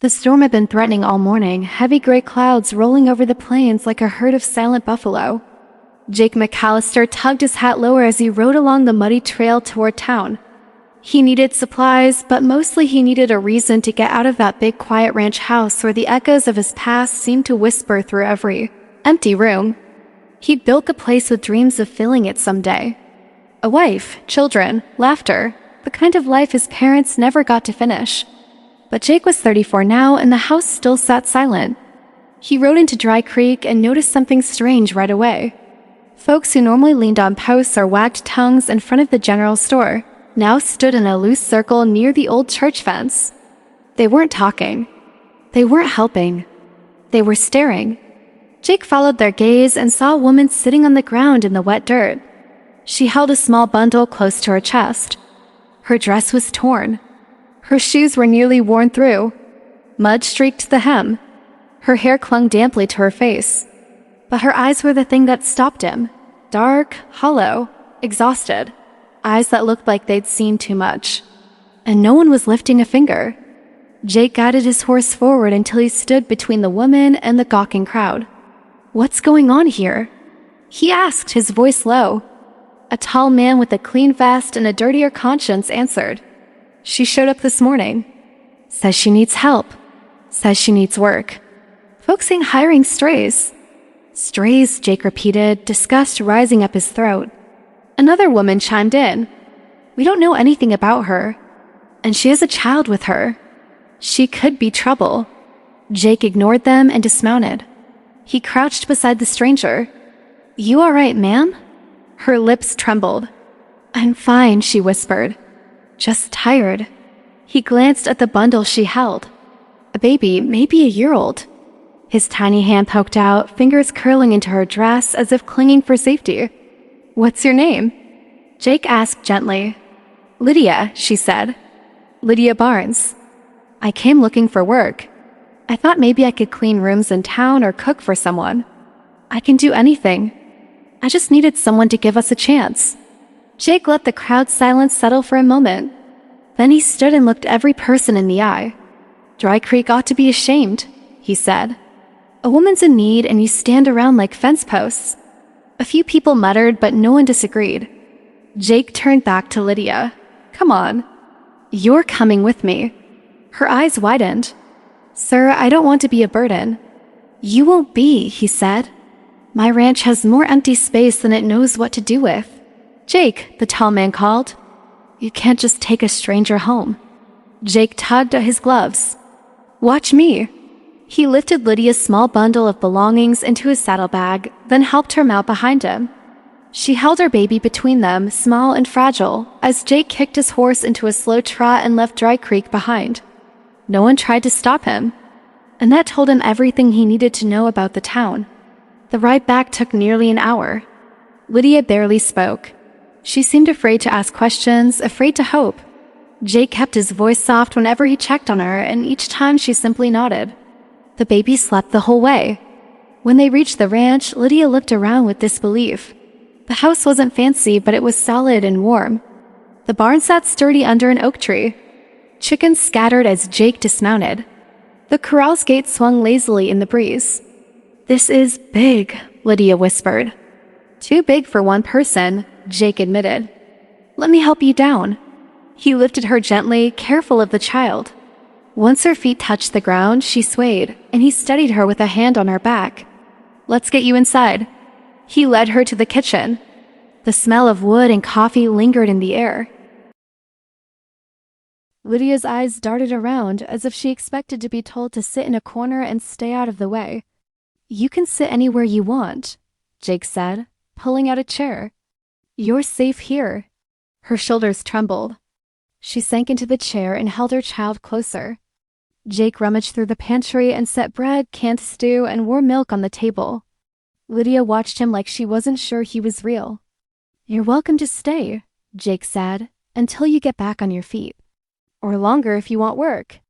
The storm had been threatening all morning, heavy gray clouds rolling over the plains like a herd of silent buffalo. Jake McAllister tugged his hat lower as he rode along the muddy trail toward town. He needed supplies, but mostly he needed a reason to get out of that big quiet ranch house where the echoes of his past seemed to whisper through every empty room. He'd built the place with dreams of filling it someday. A wife, children, laughter, the kind of life his parents never got to finish. But Jake was 34 now, and the house still sat silent. He rode into Dry Creek and noticed something strange right away. Folks who normally leaned on posts or wagged tongues in front of the general store now stood in a loose circle near the old church fence. They weren't talking. They weren't helping. They were staring. Jake followed their gaze and saw a woman sitting on the ground in the wet dirt. She held a small bundle close to her chest. Her dress was torn. Her shoes were nearly worn through. Mud streaked the hem. Her hair clung damply to her face. But her eyes were the thing that stopped him. Dark, hollow, exhausted. Eyes that looked like they'd seen too much. And no one was lifting a finger. Jake guided his horse forward until he stood between the woman and the gawking crowd. "What's going on here?" he asked, his voice low. A tall man with a clean vest and a dirtier conscience answered. "She showed up this morning. Says she needs help. Says she needs work. Folks ain't hiring strays." "Strays," Jake repeated, disgust rising up his throat. Another woman chimed in. "We don't know anything about her. And she has a child with her. She could be trouble." Jake ignored them and dismounted. He crouched beside the stranger. "You all right, ma'am?" Her lips trembled. "I'm fine," she whispered. "Just tired." He glanced at the bundle she held. A baby, maybe a year old. His tiny hand poked out, fingers curling into her dress as if clinging for safety. "What's your name?" Jake asked gently. "Lydia," she said. "Lydia Barnes. I came looking for work. I thought maybe I could clean rooms in town or cook for someone. I can do anything. I just needed someone to give us a chance." Jake let the crowd's silence settle for a moment. Then he stood and looked every person in the eye. "Dry Creek ought to be ashamed," he said. "A woman's in need and you stand around like fence posts." A few people muttered, but no one disagreed. Jake turned back to Lydia. "Come on. You're coming with me." Her eyes widened. "Sir, I don't want to be a burden." "You won't be," he said. "My ranch has more empty space than it knows what to do with." "Jake," the tall man called. "You can't just take a stranger home." Jake tugged at his gloves. "Watch me." He lifted Lydia's small bundle of belongings into his saddlebag, then helped her mount behind him. She held her baby between them, small and fragile, as Jake kicked his horse into a slow trot and left Dry Creek behind. No one tried to stop him. Annette told him everything he needed to know about the town. The ride back took nearly an hour. Lydia barely spoke. She seemed afraid to ask questions, afraid to hope. Jake kept his voice soft whenever he checked on her, and each time she simply nodded. The baby slept the whole way. When they reached the ranch, Lydia looked around with disbelief. The house wasn't fancy, but it was solid and warm. The barn sat sturdy under an oak tree. Chickens scattered as Jake dismounted. The corral's gate swung lazily in the breeze. "This is big," Lydia whispered. "Too big for one person," Jake admitted. "Let me help you down." He lifted her gently, careful of the child. Once her feet touched the ground, she swayed, and he steadied her with a hand on her back. "Let's get you inside." He led her to the kitchen. The smell of wood and coffee lingered in the air. Lydia's eyes darted around as if she expected to be told to sit in a corner and stay out of the way. "You can sit anywhere you want," Jake said, pulling out a chair. "You're safe here." Her shoulders trembled. She sank into the chair and held her child closer. Jake rummaged through the pantry and set bread, canned stew, and warm milk on the table. Lydia watched him like she wasn't sure he was real. "You're welcome to stay," Jake said, "until you get back on your feet. Or longer if you want work.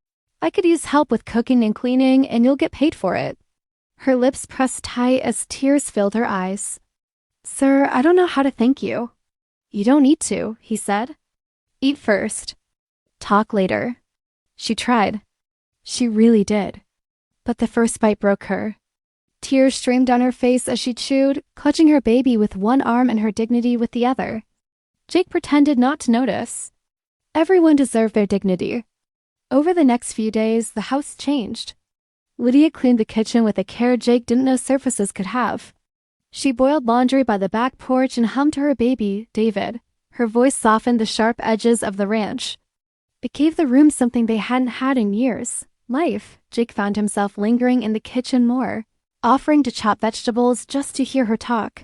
I could use help with cooking and cleaning, and you'll get paid for it." Her lips pressed tight as tears filled her eyes. "Sir, I don't know how to thank you." "You don't need to," he said. "Eat first. Talk later." She tried. She really did. But the first bite broke her. Tears streamed down her face as she chewed, clutching her baby with one arm and her dignity with the other. Jake pretended not to notice. Everyone deserved their dignity. Over the next few days, the house changed. Lydia cleaned the kitchen with a care Jake didn't know surfaces could have. She boiled laundry by the back porch and hummed to her baby, David. Her voice softened the sharp edges of the ranch. It gave the room something they hadn't had in years. Life. Jake found himself lingering in the kitchen more, offering to chop vegetables just to hear her talk.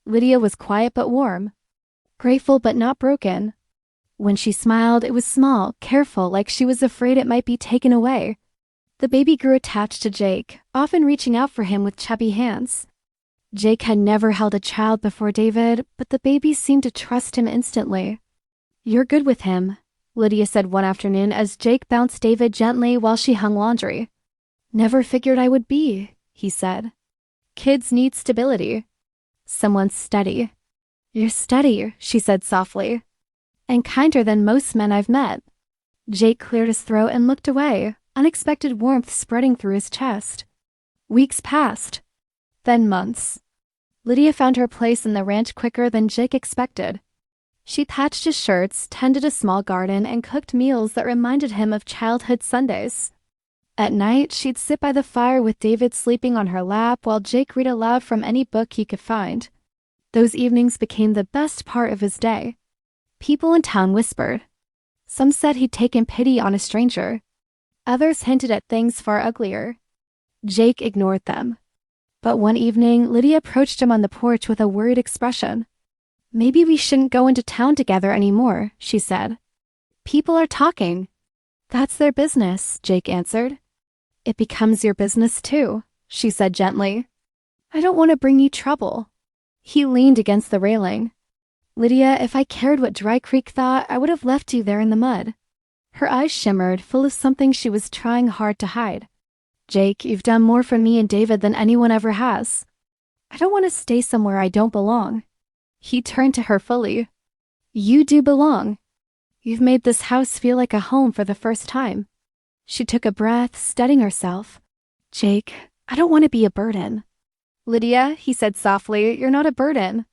Lydia was quiet but warm, grateful but not broken. When she smiled, it was small, careful, like she was afraid it might be taken away. The baby grew attached to Jake, often reaching out for him with chubby hands. Jake had never held a child before David, but the baby seemed to trust him instantly. "You're good with him," Lydia said one afternoon as Jake bounced David gently while she hung laundry. "Never figured I would be," he said. "Kids need stability. Someone steady." "You're steady," she said softly. "And kinder than most men I've met." Jake cleared his throat and looked away, unexpected warmth spreading through his chest. Weeks passed. Then months. Lydia found her place in the ranch quicker than Jake expected. She patched his shirts, tended a small garden, and cooked meals that reminded him of childhood Sundays. At night, she'd sit by the fire with David sleeping on her lap while Jake read aloud from any book he could find. Those evenings became the best part of his day. People in town whispered. Some said he'd taken pity on a stranger. Others hinted at things far uglier. Jake ignored them. But one evening, Lydia approached him on the porch with a worried expression. "Maybe we shouldn't go into town together anymore," she said. "People are talking." "That's their business," Jake answered. "It becomes your business too," she said gently. "I don't want to bring you trouble." He leaned against the railing. "Lydia, if I cared what Dry Creek thought, I would have left you there in the mud." Her eyes shimmered, full of something she was trying hard to hide. "Jake, you've done more for me and David than anyone ever has. I don't want to stay somewhere I don't belong." He turned to her fully. "You do belong. You've made this house feel like a home for the first time." She took a breath, steadying herself. "Jake, I don't want to be a burden." "Lydia," he said softly, "you're not a burden.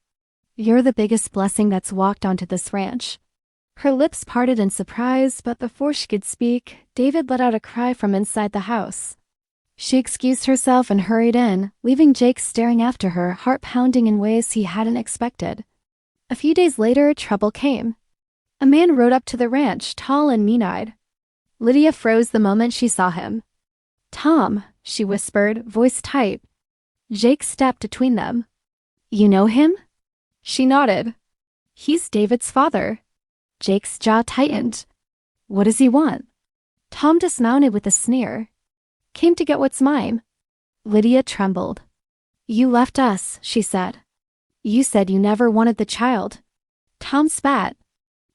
You're the biggest blessing that's walked onto this ranch." Her lips parted in surprise, but before she could speak, David let out a cry from inside the house. She excused herself and hurried in, leaving Jake staring after her, heart pounding in ways he hadn't expected. A few days later, trouble came. A man rode up to the ranch, tall and mean-eyed. Lydia froze the moment she saw him. "Tom," she whispered, voice tight. Jake stepped between them. "You know him?" She nodded. "He's David's father." Jake's jaw tightened. "What does he want?" Tom dismounted with a sneer. "Came to get what's mine." Lydia trembled. "You left us," she said. "You said you never wanted the child." Tom spat.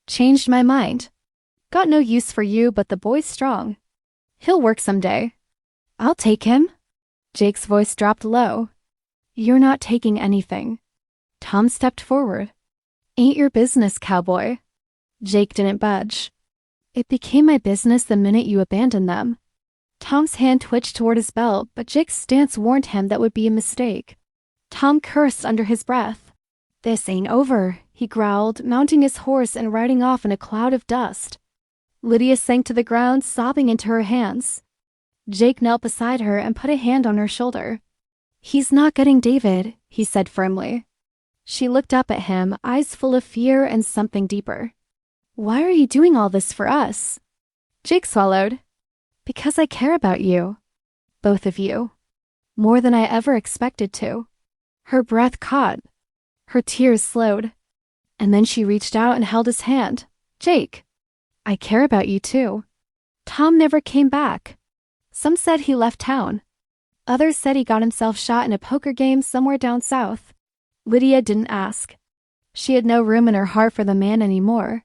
"Changed my mind. Got no use for you, but the boy's strong. He'll work someday. I'll take him." Jake's voice dropped low. "You're not taking anything." Tom stepped forward. "Ain't your business, Cowboy." Jake didn't budge. "It became my business the minute you abandoned them." Tom's hand twitched toward his belt, but Jake's stance warned him that would be a mistake. Tom cursed under his breath. "This ain't over," he growled, mounting his horse and riding off in a cloud of dust. Lydia sank to the ground, sobbing into her hands. Jake knelt beside her and put a hand on her shoulder. "He's not getting David," he said firmly. She looked up at him, eyes full of fear and something deeper. "Why are you doing all this for us?" Jake swallowed. "Because I care about you. Both of you. More than I ever expected to." Her breath caught. Her tears slowed. And then she reached out and held his hand. "Jake, I care about you too." Tom never came back. Some said he left town. Others said he got himself shot in a poker game somewhere down south. Lydia didn't ask. She had no room in her heart for the man anymore.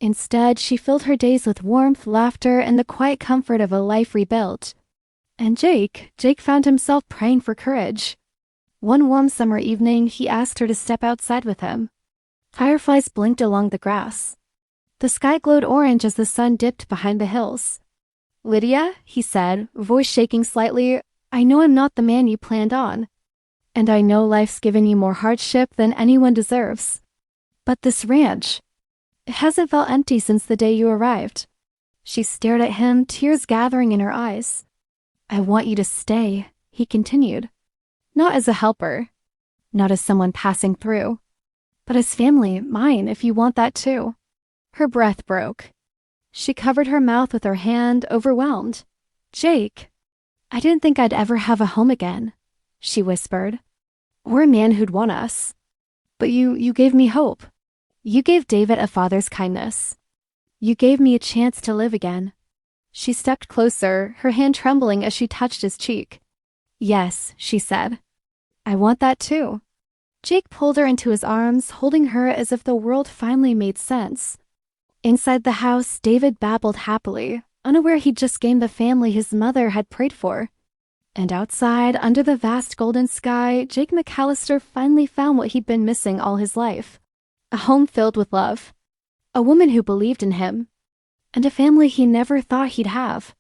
Instead, she filled her days with warmth, laughter, and the quiet comfort of a life rebuilt. And Jake found himself praying for courage. One warm summer evening, he asked her to step outside with him. Fireflies blinked along the grass. The sky glowed orange as the sun dipped behind the hills. Lydia, he said, voice shaking slightly, I know I'm not the man you planned on. And I know life's given you more hardship than anyone deserves. But this ranch, it hasn't felt empty since the day you arrived. She stared at him, tears gathering in her eyes. I want you to stay, he continued. Not as a helper, not as someone passing through, but as family, mine, if you want that too. Her breath broke. She covered her mouth with her hand, overwhelmed. Jake, I didn't think I'd ever have a home again, she whispered. Or a man who'd want us. But you gave me hope. You gave David a father's kindness. You gave me a chance to live again. She stepped closer, her hand trembling as she touched his cheek. Yes, she said. I want that too. Jake pulled her into his arms, holding her as if the world finally made sense. Inside the house, David babbled happily, unaware he'd just gained the family his mother had prayed for. And outside, under the vast golden sky, Jake McAllister finally found what he'd been missing all his life. A home filled with love. A woman who believed in him. And a family he never thought he'd have.